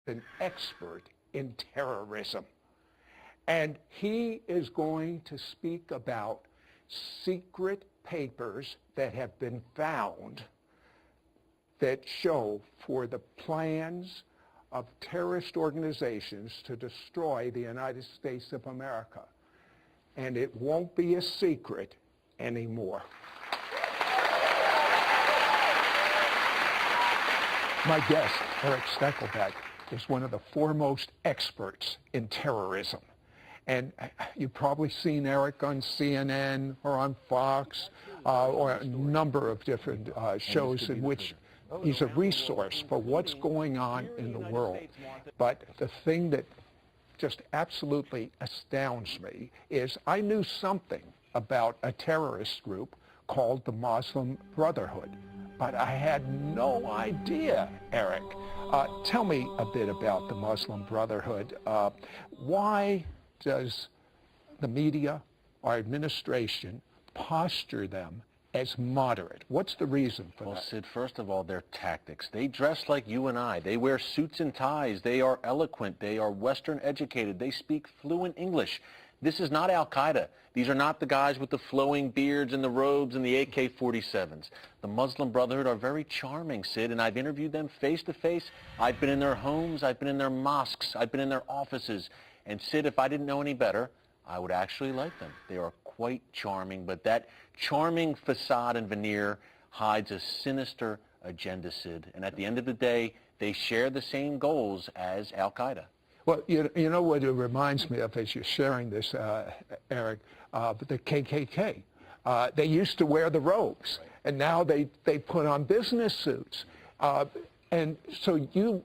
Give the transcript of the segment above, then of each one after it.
an expert in terrorism. And he is going to speak about secret papers that have been found that show for the plans of terrorist organizations to destroy the United States of America. And it won't be a secret anymore. My guest, Eric Steckelbeck, is one of the foremost experts in terrorism. And you've probably seen Eric on CNN or on Fox or a number of different shows in which he's a resource for what's going on in the world. But the thing that just absolutely astounds me is I knew something about a terrorist group called the Muslim Brotherhood, but I had no idea, Eric. Tell me a bit about the Muslim Brotherhood. Why does the media, our administration, posture them as moderate? What's the reason for that? Well, Sid, first of all, their tactics. They dress like you and I. They wear suits and ties. They are eloquent. They are Western educated. They speak fluent English. This is not Al-Qaeda. These are not the guys with the flowing beards and the robes and the AK-47s. The Muslim Brotherhood are very charming, Sid, and I've interviewed them face to face. I've been in their homes. I've been in their mosques. I've been in their offices. And Sid, if I didn't know any better, I would actually like them. They are quite charming, but that charming facade and veneer hides a sinister agenda, Sid. And at the end of the day, they share the same goals as Al-Qaeda. Well, you know what it reminds me of as you're sharing this, Eric, the KKK. They used to wear the robes, and now they put on business suits. And so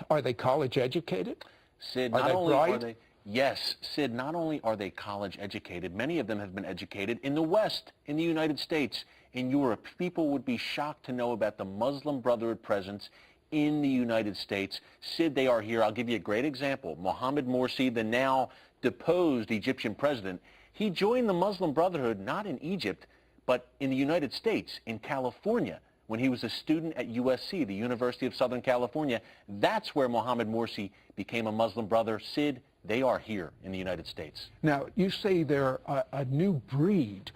are they college educated? Sid, Are not they only bright? are they, yes, Sid, not only are they college educated, many of them have been educated in the West, in the United States, in Europe. People would be shocked to know about the Muslim Brotherhood presence in the United States. Sid, they are here. I'll give you a great example. Mohammed Morsi, the now deposed Egyptian president, he joined the Muslim Brotherhood not in Egypt, but in the United States, in California, when he was a student at USC, the University of Southern California. That's where Mohammed Morsi became a Muslim brother. Sid, they are here in the United States. Now, you say they're a new breed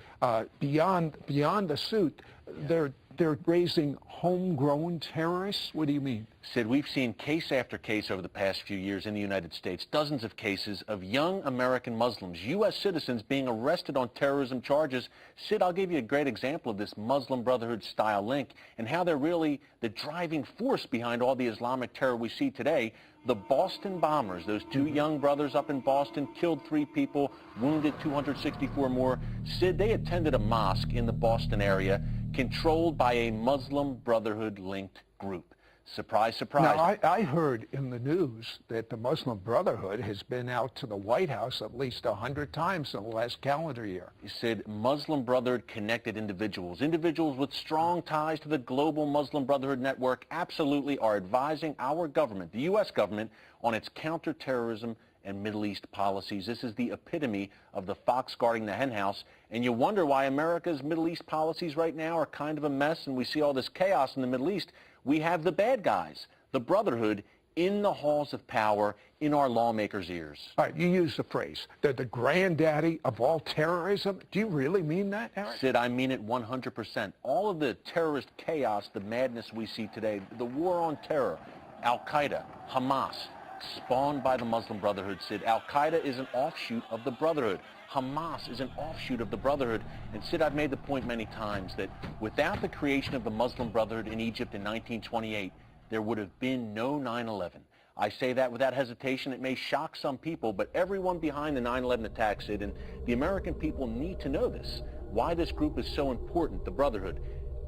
beyond the suit. They're raising homegrown terrorists? What do you mean? Sid, we've seen case after case over the past few years in the United States, dozens of cases of young American Muslims, U.S. citizens, being arrested on terrorism charges. Sid, I'll give you a great example of this Muslim Brotherhood-style link and how they're really the driving force behind all the Islamic terror we see today. The Boston bombers, those two young brothers up in Boston, killed 3 people, wounded 264 more. Sid, they attended a mosque in the Boston area controlled by a Muslim Brotherhood-linked group. Surprise, surprise. Now, I heard in the news that the Muslim Brotherhood has been out to the White House at least 100 times in the last calendar year. You said Muslim Brotherhood connected individuals. Individuals with strong ties to the global Muslim Brotherhood network absolutely are advising our government, the U.S. government, on its counterterrorism and Middle East policies. This is the epitome of the fox guarding the henhouse. And you wonder why America's Middle East policies right now are kind of a mess and we see all this chaos in the Middle East. We have the bad guys, the Brotherhood, in the halls of power, in our lawmakers' ears. All right, you use the phrase, they're the granddaddy of all terrorism. Do you really mean that, Eric? Sid, I mean it 100%. All of the terrorist chaos, the madness we see today, the war on terror, Al-Qaeda, Hamas, spawned by the Muslim Brotherhood, Sid. Al-Qaeda is an offshoot of the Brotherhood. Hamas is an offshoot of the Brotherhood. And Sid, I've made the point many times that without the creation of the Muslim Brotherhood in Egypt in 1928, there would have been no 9/11. I say that without hesitation. It may shock some people, but everyone behind the 9/11 attack, Sid, and the American people need to know this, why this group is so important, the Brotherhood.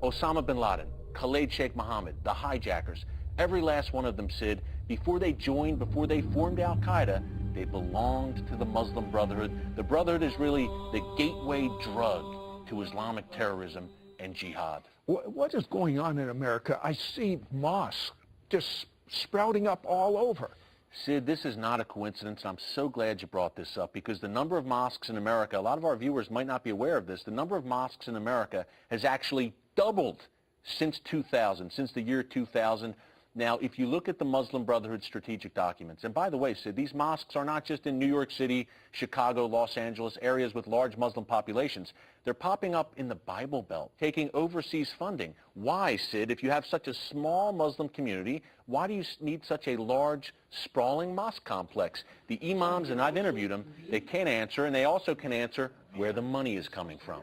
Osama bin Laden, Khalid Sheikh Mohammed, the hijackers, every last one of them, Sid, before they formed Al-Qaeda, they belonged to the Muslim Brotherhood. The Brotherhood is really the gateway drug to Islamic terrorism and jihad. What is going on in America? I see mosques just sprouting up all over. Sid, this is not a coincidence. I'm so glad you brought this up because the number of mosques in America, a lot of our viewers might not be aware of this, the number of mosques in America has actually doubled since 2000, since the year 2000. Now, if you look at the Muslim Brotherhood strategic documents, and by the way, Sid, these mosques are not just in New York City, Chicago, Los Angeles, areas with large Muslim populations. They're popping up in the Bible Belt, taking overseas funding. Why, Sid, if you have such a small Muslim community, why do you need such a large, sprawling mosque complex? The imams, and I've interviewed them, they can't answer, and they also can answer where the money is coming from.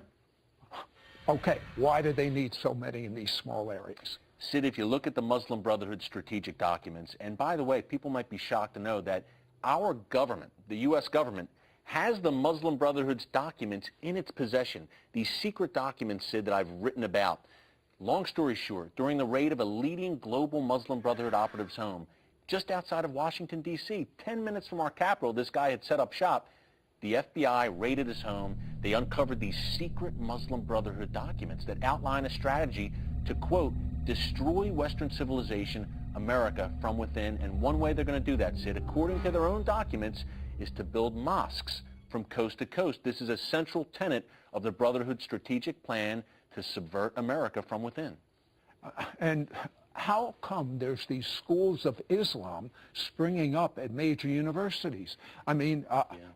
Okay, why do they need so many in these small areas? Sid, if you look at the Muslim Brotherhood strategic documents, and by the way, people might be shocked to know that our government, the U.S. government, has the Muslim Brotherhood's documents in its possession. These secret documents, Sid, that I've written about. Long story short, during the raid of a leading global Muslim Brotherhood operative's home, just outside of Washington, D.C., 10 minutes from our capital, this guy had set up shop. The FBI raided his home. They uncovered these secret Muslim Brotherhood documents that outline a strategy to, quote, destroy Western civilization, America, from within. And one way they're going to do that, Sid, according to their own documents, is to build mosques from coast to coast. This is a central tenet of the Brotherhood's strategic plan to subvert America from within. And how come there's these schools of Islam springing up at major universities? I mean,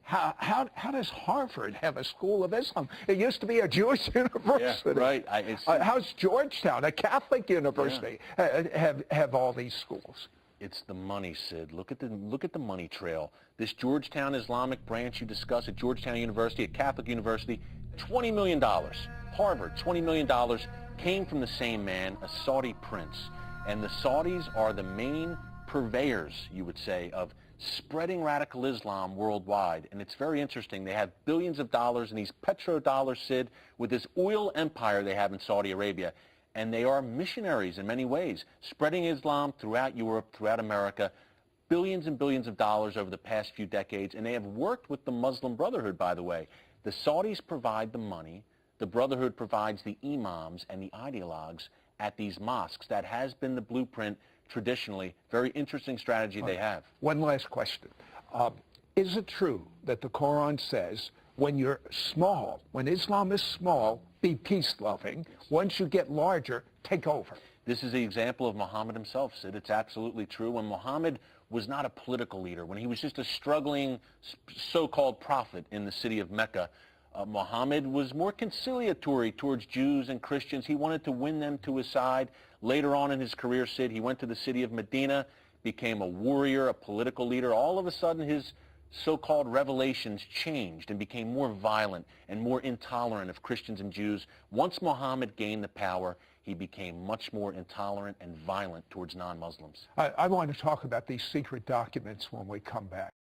how does Harvard have a school of Islam? It used to be a Jewish university. Yeah, right. How's Georgetown, a Catholic university, have all these schools? It's the money, Sid. Look at the money trail. This Georgetown Islamic branch you discussed at Georgetown University, a Catholic university, $20 million. Harvard, $20 million came from the same man, a Saudi prince. And the Saudis are the main purveyors, you would say, of spreading radical Islam worldwide. And it's very interesting. They have billions of dollars in these petrodollars, Sid, with this oil empire they have in Saudi Arabia. And they are missionaries in many ways, spreading Islam throughout Europe, throughout America, billions and billions of dollars over the past few decades. And they have worked with the Muslim Brotherhood, by the way. The Saudis provide the money. The Brotherhood provides the imams and the ideologues at these mosques. That has been the blueprint traditionally. Very interesting strategy they have. One last question. Is it true that the Quran says when you're small, when Islam is small, be peace-loving. Once you get larger, take over? This is the example of Muhammad himself, Sid. It's absolutely true. When Muhammad was not a political leader, when he was just a struggling so-called prophet in the city of Mecca, Muhammad was more conciliatory towards Jews and Christians. He wanted to win them to his side. Later on in his career, Sid, he went to the city of Medina, became a warrior, a political leader. All of a sudden, his so-called revelations changed and became more violent and more intolerant of Christians and Jews. Once Muhammad gained the power, he became much more intolerant and violent towards non-Muslims. I want to talk about these secret documents when we come back.